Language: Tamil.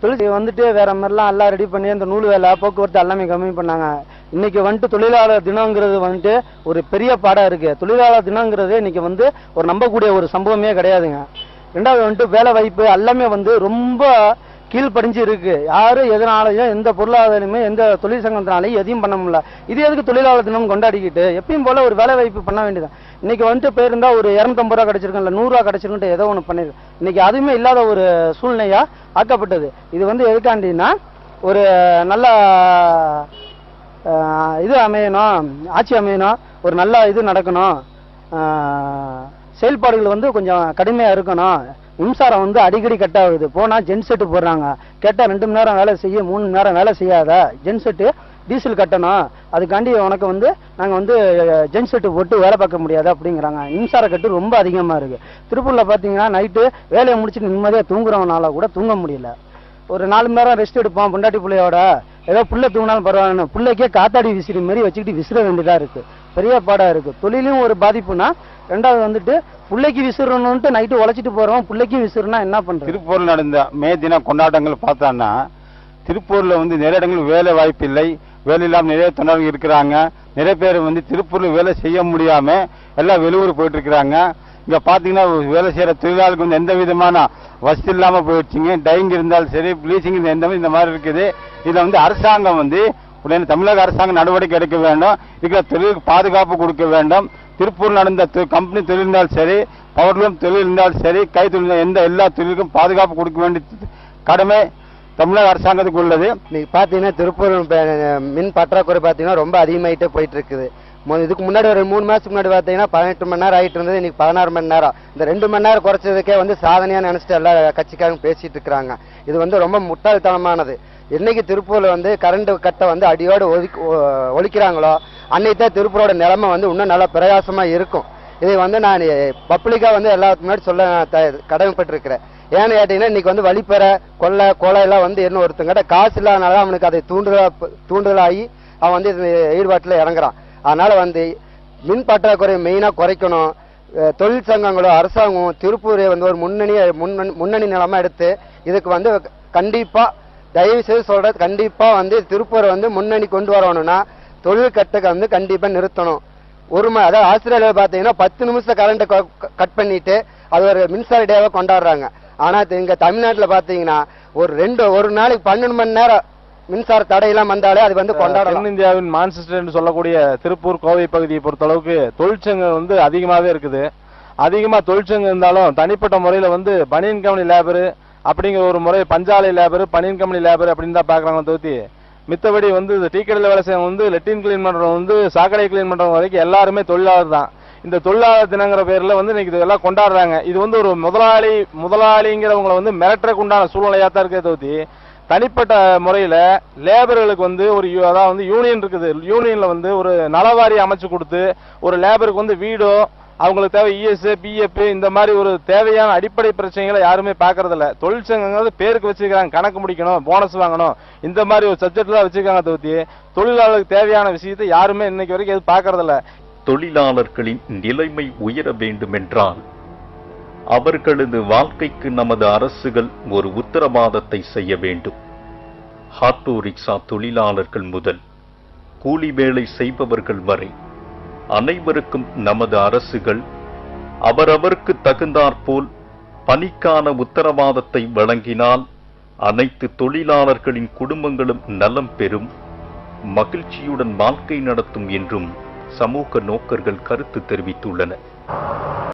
தொழில் வந்துட்டு வேற மாதிரிலாம் எல்லாம் ரெடி பண்ணி அந்த நூல் வேலை போக்குவரத்து எல்லாமே கம்மி பண்ணாங்க. இன்னைக்கு வந்துட்டு தொழிலாளர் தினங்கிறது வந்துட்டு ஒரு பெரிய பாடம் இருக்கு. தொழிலாளர் தினங்கிறது இன்னைக்கு வந்து ஒரு நம்பக்கூடிய ஒரு சம்பவமே கிடையாதுங்க. ரெண்டாவது வந்துட்டு வேலை வாய்ப்பு எல்லாமே வந்து ரொம்ப கீழ்படிஞ்சு இருக்கு. யாரும் எதனாலையும் எந்த பொருளாதாரமே எந்த தொழில் சங்கத்தினாலையும் எதையும் பண்ண முடியல. இது எதுக்கு தொழிலாளர் தினம் கொண்டாடிக்கிட்டு எப்பயும் போல ஒரு வேலை வாய்ப்பு பண்ண வேண்டியதான். இன்னைக்கு வந்துட்டு பேருந்தா ஒரு 250 ரூபா கிடைச்சிருக்கும், இல்லை 100 ரூபா கிடைச்சிருக்குன்ட்டு ஏதோ ஒன்று பண்ணிருக்கு. இன்னைக்கு அதுவுமே இல்லாத ஒரு சூழ்நிலையா ஆக்கப்பட்டது. இது வந்து எதுக்காண்டின்னா ஒரு நல்ல இது அமையணும், ஆட்சி அமையணும், ஒரு நல்ல இது நடக்கணும், செயல்பாடுகள் வந்து கொஞ்சம் கடுமையாக இருக்கணும். மின்சாரம் வந்து அடிக்கடி கட் ஆகுது. போனால் ஜென்செட்டு போடுறாங்க, கேட்டால் 2 மணி நேரம் வேலை செய்ய 3 மணி நேரம் வேலை செய்யாத ஜென்செட்டு டீசல் கட்டணும், அதுக்காண்டி உனக்கு வந்து நாங்கள் வந்து ஜென்செட்டு போட்டு வேலை பார்க்க முடியாது அப்படிங்கிறாங்க. மின்சார கட்டு ரொம்ப அதிகமாக இருக்குது. திருப்பூரில் பார்த்தீங்கன்னா நைட்டு வேலையை முடிச்சுட்டு நிம்மதியாக தூங்குறவனால கூட தூங்க முடியல. ஒரு 4 மணி நேரம் ரெஸ்ட் எடுப்போம் பொண்டாட்டி பிள்ளையோட, ஏதோ புள்ள தூங்கினாலும் பரவாயில்ல, பிள்ளைக்கே காத்தாடி விசிறி மாதிரி வச்சுக்கிட்டு விசிற வேண்டியதாக இருக்குது. பெரிய பாடாக இருக்குது. தொழிலும் ஒரு பாதிப்புனா, ரெண்டாவது வந்துட்டு பிள்ளைக்கு விசிறணுன்ட்டு நைட்டு உழைச்சிட்டு போகிறோம், பிள்ளைக்கும் விசிறுனா என்ன பண்ணுறது? திருப்பூரில் நடந்த மே தின கொண்டாட்டங்கள் பார்த்தான்னா, திருப்பூரில் வந்து நிறைய இடங்கள் வேலை வாய்ப்பு இல்லை, வேலை இல்லாமல் நிறைய தொழிலாளர்கள் இருக்கிறாங்க. நிறைய பேர் வந்து திருப்பூரில் வேலை செய்ய முடியாமல் எல்லாம் வெளியூர் போயிட்டு இருக்கிறாங்க. இங்கே பார்த்தீங்கன்னா வேலை செய்கிற தொழிலாளர்களுக்கு வந்து எந்த விதமான வசதி இல்லாமல் போயிடுச்சுங்க. டைங் இருந்தாலும் சரி, ப்ளீச்சிங் இந்த மாதிரி இருக்குது. இதில் வந்து அரசாங்கம் வந்து உடனே தமிழக அரசாங்கம் நடவடிக்கை எடுக்க வேண்டும். இருக்கிற தொழிலுக்கு பாதுகாப்பு கொடுக்க வேண்டும். திருப்பூர் நடந்த கம்பெனி தொழில் இருந்தாலும் சரி, பவர்லூம் தொழில் இருந்தாலும் சரி, கைத்தொழில் எல்லா தொழிலுக்கும் பாதுகாப்பு கொடுக்க வேண்டிய கடமை தமிழக அரசாங்கத்துக்கு உள்ளது. இன்னைக்கு பார்த்தீங்கன்னா திருப்பூர் மின் பற்றாக்குறை பார்த்தீங்கன்னா ரொம்ப அதிகமாகிட்டே போயிட்டு இருக்குது. இதுக்கு முன்னாடி ஒரு 3 மாதத்துக்கு முன்னாடி பார்த்தீங்கன்னா 18 மணி நேரம் ஆகிட்டு இருந்தது, இன்னைக்கு 16 மணி நேரம். இந்த 2 மணி நேரம் குறைச்சதுக்கே வந்து சாதனையாக நினைச்சிட்டு எல்லா கட்சிக்காரங்க பேசிட்டு இருக்கிறாங்க. இது வந்து ரொம்ப முட்டாள்தனமானது. என்னைக்கு திருப்பூர்ல வந்து கரண்ட் கட்டை வந்து அடியோடு ஒழிக்கிறாங்களோ அன்னைத்தான் திருப்பூரோட நிலைமை வந்து இன்னும் நல்லா பிரகாசமா இருக்கும். இதை வந்து நான் பப்ளிக்கா வந்து எல்லாத்துக்கு முன்னாடி சொல்ல கடமைப்பட்டிருக்கிறேன். ஏன்னு கேட்டீங்கன்னா இன்னைக்கு வந்து வழிபெற கொலை எல்லாம் வந்து என்ன ஒருத்தங்கிட்ட காசு இல்லாதனால அவனுக்கு அதை தூண்டுதலாகி அவன் வந்து ஈடுபாட்டில் இறங்குறான். அதனால வந்து மின் பற்றாக்குறை மெயினா குறைக்கணும். தொழில் சங்கங்களும் அரசாங்கம் திருப்பூரை வந்து ஒரு முன்னணி நிலைமை எடுத்து இதுக்கு வந்து கண்டிப்பா தயவு செய்து சொல்றது, கண்டிப்பா வந்து திருப்பூரை வந்து முன்னணி கொண்டு வரணும்னா தொழில் கட்டுக்கு வந்து கண்டிப்பா நிறுத்தணும். அதாவது ஆஸ்திரேலியாவில் பார்த்தீங்கன்னா 10 நிமிஷம் கரண்ட் கட் பண்ணிட்டு அது ஒரு மின்சார டேவை கொண்டாடுறாங்க. ஆனா இங்க தமிழ்நாட்டில் பார்த்தீங்கன்னா ஒரு நாளைக்கு 12 மணி நேரம் மின்சார தடையெல்லாம் வந்தாலே அது வந்து கொண்டாடலாம். தென்னிந்தியாவின் மான்செஸ்டர் என்று சொல்லக்கூடிய திருப்பூர் கோவை பகுதியை பொறுத்த அளவுக்கு தொழிற்சங்கம் வந்து அதிகமாகவே இருக்குது. அதிகமாக தொழிற்சங்கம் இருந்தாலும் தனிப்பட்ட முறையில் வந்து பனியன் கம்பெனி லேபரு அப்படிங்கிற ஒரு முறை, பஞ்சாலை லேபரு பனியன் கம்பெனி லேபர் அப்படின்னு தான் பார்க்குறாங்க தவிர்த்து மித்தபடி வந்து டீ கடையில் வேலை செய்யணும் வந்து லெட்டின் கிளீன் பண்ணுறவங்க வந்து சாக்கடை கிளீன் பண்ணுறவங்க வரைக்கும் எல்லாருமே தொழிலாளர் தான். இந்த தொழிலாளர் தினங்கிற பேரில் வந்து இன்னைக்கு இதெல்லாம் கொண்டாடுறாங்க. இது வந்து ஒரு முதலாளிங்கிறவங்களை வந்து மிரட்டுறதுக்கு உண்டான சூழ்நிலையாக தான் இருக்கே தவிர்த்து தனிப்பட்ட முறையில் லேபர்களுக்கு வந்து அதாவது வந்து யூனியன் இருக்குது. யூனியனில் வந்து ஒரு நலவாரி அமைச்சு கொடுத்து ஒரு லேபருக்கு வந்து வீடோ அவங்களுக்கு தேவை இஎஸ் பிஎஃப் இந்த மாதிரி ஒரு தேவையான அடிப்படை பிரச்சனைகளை யாருமே பார்க்கறது இல்லை. தொழிற்சங்கங்கள் பேருக்கு வச்சிருக்காங்க, கணக்கு முடிக்கணும், போனஸ் வாங்கணும், இந்த மாதிரி ஒரு சப்ஜெக்ட் தான் வச்சிருக்காங்க தவிர்த்து தொழிலாளர்களுக்கு தேவையான விஷயத்தை யாருமே இன்னைக்கு வரைக்கும் எதுவும் பார்க்கறது இல்லை. தொழிலாளர்களின் நிலைமை உயர வேண்டுமென்றால் அவர்களது வாழ்க்கைக்கு நமது அரசுகள் ஒரு உத்தரவாதத்தை செய்ய வேண்டும். ஆட்டோ ரிக்ஷா தொழிலாளர்கள் முதல் கூலி வேலை செய்பவர்கள் வரை அனைவருக்கும் நமது அரசுகள் அவரவருக்கு தகுந்தாற்போல் பணிக்கான உத்தரவாதத்தை வழங்கினால் அனைத்து தொழிலாளர்களின் குடும்பங்களும் நலம் பெறும், மகிழ்ச்சியுடன் வாழ்க்கை நடத்தும் என்றும் சமூக நோக்கர்கள் கருத்து தெரிவித்துள்ளனர்.